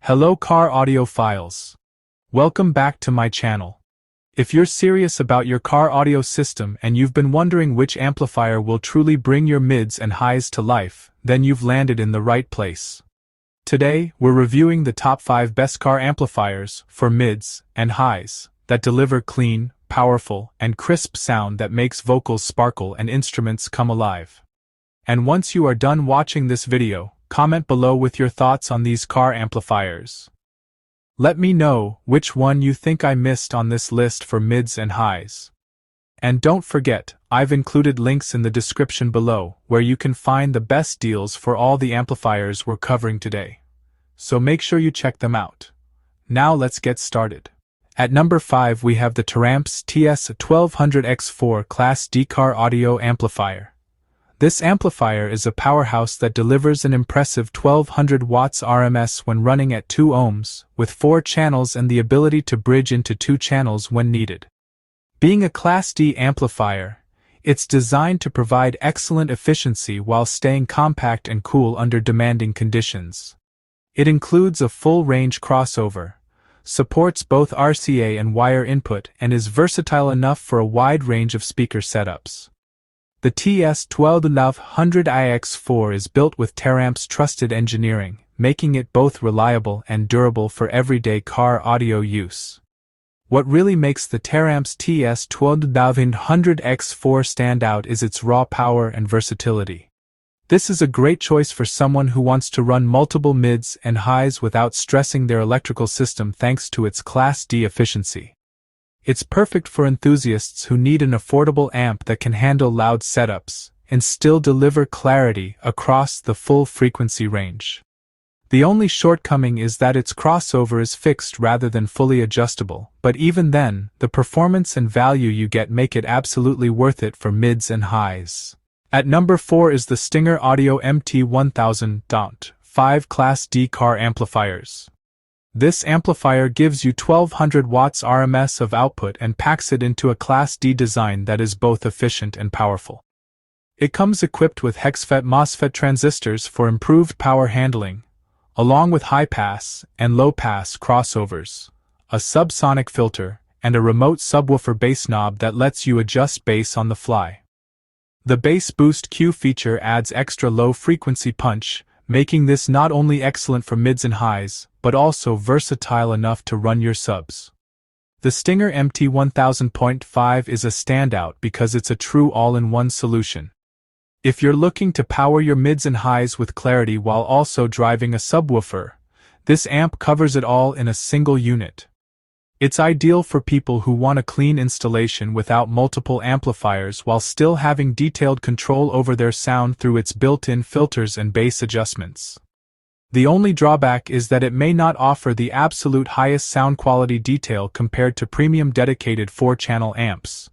Hello car audiophiles. Welcome back to my channel. If you're serious about your car audio system and you've been wondering which amplifier will truly bring your mids and highs to life, then you've landed in the right place. Today, we're reviewing the top 5 best car amplifiers for mids and highs that deliver clean, powerful, and crisp sound that makes vocals sparkle and instruments come alive. And once you are done watching this video, comment below with your thoughts on these car amplifiers. Let me know which one you think I missed on this list for mids and highs. And don't forget, I've included links in the description below where you can find the best deals for all the amplifiers we're covering today. So make sure you check them out. Now let's get started. At number 5 we have the Taramps TS1200X4 Class D car audio amplifier. This amplifier is a powerhouse that delivers an impressive 1200 watts RMS when running at 2 ohms, with 4 channels and the ability to bridge into 2 channels when needed. Being a Class D amplifier, it's designed to provide excellent efficiency while staying compact and cool under demanding conditions. It includes a full-range crossover, supports both RCA and wire input, and is versatile enough for a wide range of speaker setups. The TS1200X4 is built with Taramps' trusted engineering, making it both reliable and durable for everyday car audio use. What really makes the Taramps TS1200X4 stand out is its raw power and versatility. This is a great choice for someone who wants to run multiple mids and highs without stressing their electrical system thanks to its Class D efficiency. It's perfect for enthusiasts who need an affordable amp that can handle loud setups and still deliver clarity across the full frequency range. The only shortcoming is that its crossover is fixed rather than fully adjustable, but even then, the performance and value you get make it absolutely worth it for mids and highs. At number 4 is the Stinger Audio MT1000.5 Class D car amplifiers. This amplifier gives you 1200 watts RMS of output and packs it into a Class D design that is both efficient and powerful. It comes equipped with HEXFET MOSFET transistors for improved power handling, along with high-pass and low-pass crossovers, a subsonic filter, and a remote subwoofer bass knob that lets you adjust bass on the fly. The Bass Boost Q feature adds extra low-frequency punch, making this not only excellent for mids and highs, but also versatile enough to run your subs. The Stinger MT1000.5 is a standout because it's a true all-in-one solution. If you're looking to power your mids and highs with clarity while also driving a subwoofer, this amp covers it all in a single unit. It's ideal for people who want a clean installation without multiple amplifiers while still having detailed control over their sound through its built-in filters and bass adjustments. The only drawback is that it may not offer the absolute highest sound quality detail compared to premium dedicated 4-channel amps.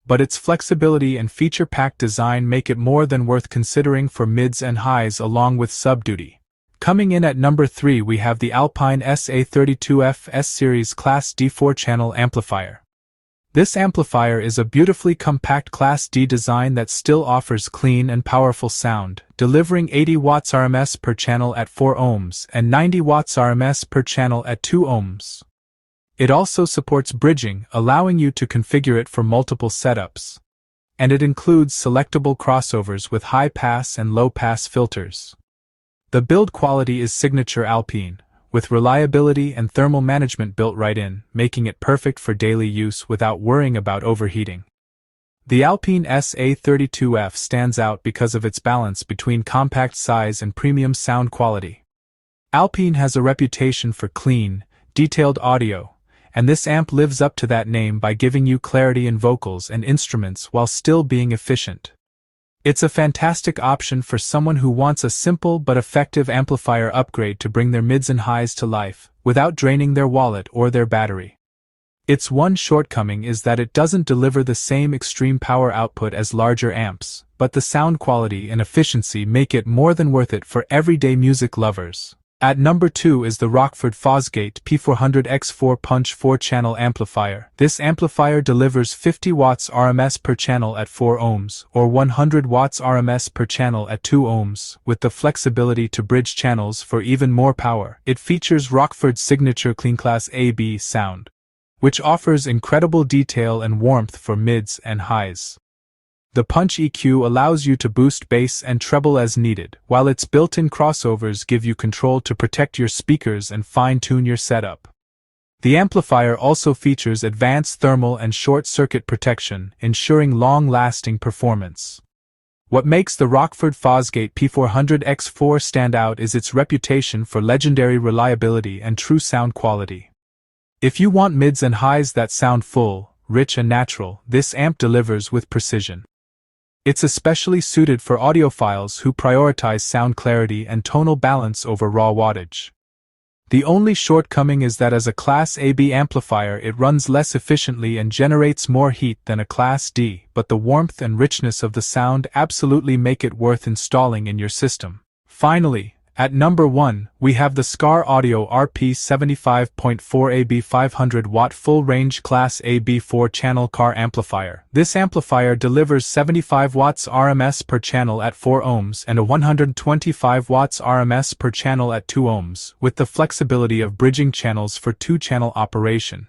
But its flexibility and feature-packed design make it more than worth considering for mids and highs along with sub-duty. Coming in at number 3 we have the Alpine SA32F S-Series Class D 4-channel amplifier. This amplifier is a beautifully compact Class D design that still offers clean and powerful sound, delivering 80 watts RMS per channel at 4 ohms and 90 watts RMS per channel at 2 ohms. It also supports bridging, allowing you to configure it for multiple setups. And it includes selectable crossovers with high-pass and low-pass filters. The build quality is signature Alpine, with reliability and thermal management built right in, making it perfect for daily use without worrying about overheating. The Alpine SA32F stands out because of its balance between compact size and premium sound quality. Alpine has a reputation for clean, detailed audio, and this amp lives up to that name by giving you clarity in vocals and instruments while still being efficient. It's a fantastic option for someone who wants a simple but effective amplifier upgrade to bring their mids and highs to life, without draining their wallet or their battery. Its one shortcoming is that it doesn't deliver the same extreme power output as larger amps, but the sound quality and efficiency make it more than worth it for everyday music lovers. At number 2 is the Rockford Fosgate P400X4 Punch 4-channel amplifier. This amplifier delivers 50 watts RMS per channel at 4 ohms, or 100 watts RMS per channel at 2 ohms, with the flexibility to bridge channels for even more power. It features Rockford's signature clean class AB sound, which offers incredible detail and warmth for mids and highs. The Punch EQ allows you to boost bass and treble as needed, while its built-in crossovers give you control to protect your speakers and fine-tune your setup. The amplifier also features advanced thermal and short-circuit protection, ensuring long-lasting performance. What makes the Rockford Fosgate P400X4 stand out is its reputation for legendary reliability and true sound quality. If you want mids and highs that sound full, rich and natural, this amp delivers with precision. It's especially suited for audiophiles who prioritize sound clarity and tonal balance over raw wattage. The only shortcoming is that as a Class AB amplifier it runs less efficiently and generates more heat than a Class D, but the warmth and richness of the sound absolutely make it worth installing in your system. Finally, at number 1, we have the Skar Audio RP75.4 AB 500-watt full-range Class AB 4-channel car amplifier. This amplifier delivers 75 watts RMS per channel at 4 ohms and a 125 watts RMS per channel at 2 ohms, with the flexibility of bridging channels for 2-channel operation.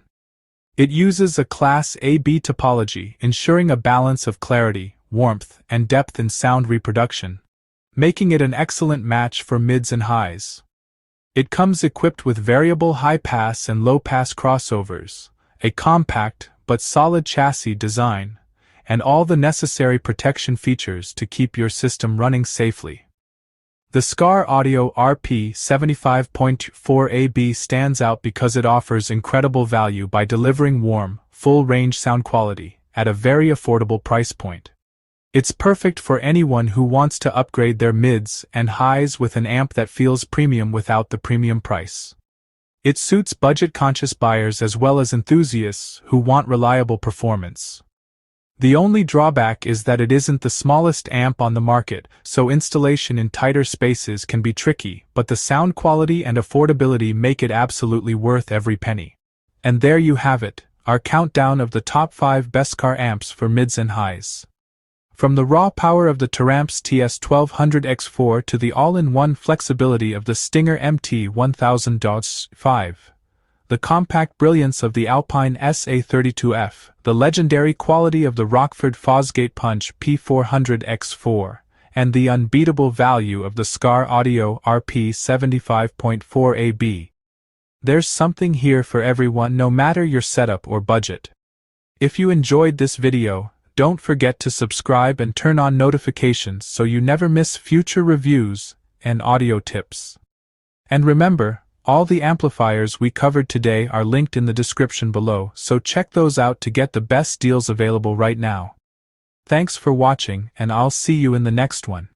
It uses a Class AB topology, ensuring a balance of clarity, warmth, and depth in sound reproduction, making it an excellent match for mids and highs. It comes equipped with variable high-pass and low-pass crossovers, a compact but solid chassis design, and all the necessary protection features to keep your system running safely. The Skar Audio RP75.4 AB stands out because it offers incredible value by delivering warm, full-range sound quality at a very affordable price point. It's perfect for anyone who wants to upgrade their mids and highs with an amp that feels premium without the premium price. It suits budget-conscious buyers as well as enthusiasts who want reliable performance. The only drawback is that it isn't the smallest amp on the market, so installation in tighter spaces can be tricky, but the sound quality and affordability make it absolutely worth every penny. And there you have it, our countdown of the top 5 best car amps for mids and highs. From the raw power of the Taramps TS1200X4 to the all-in-one flexibility of the Stinger MT1000-5, the compact brilliance of the Alpine SA32F, the legendary quality of the Rockford Fosgate Punch P400X4, and the unbeatable value of the Skar Audio RP75.4 AB. There's something here for everyone no matter your setup or budget. If you enjoyed this video, don't forget to subscribe and turn on notifications so you never miss future reviews and audio tips. And remember, all the amplifiers we covered today are linked in the description below, so check those out to get the best deals available right now. Thanks for watching, and I'll see you in the next one.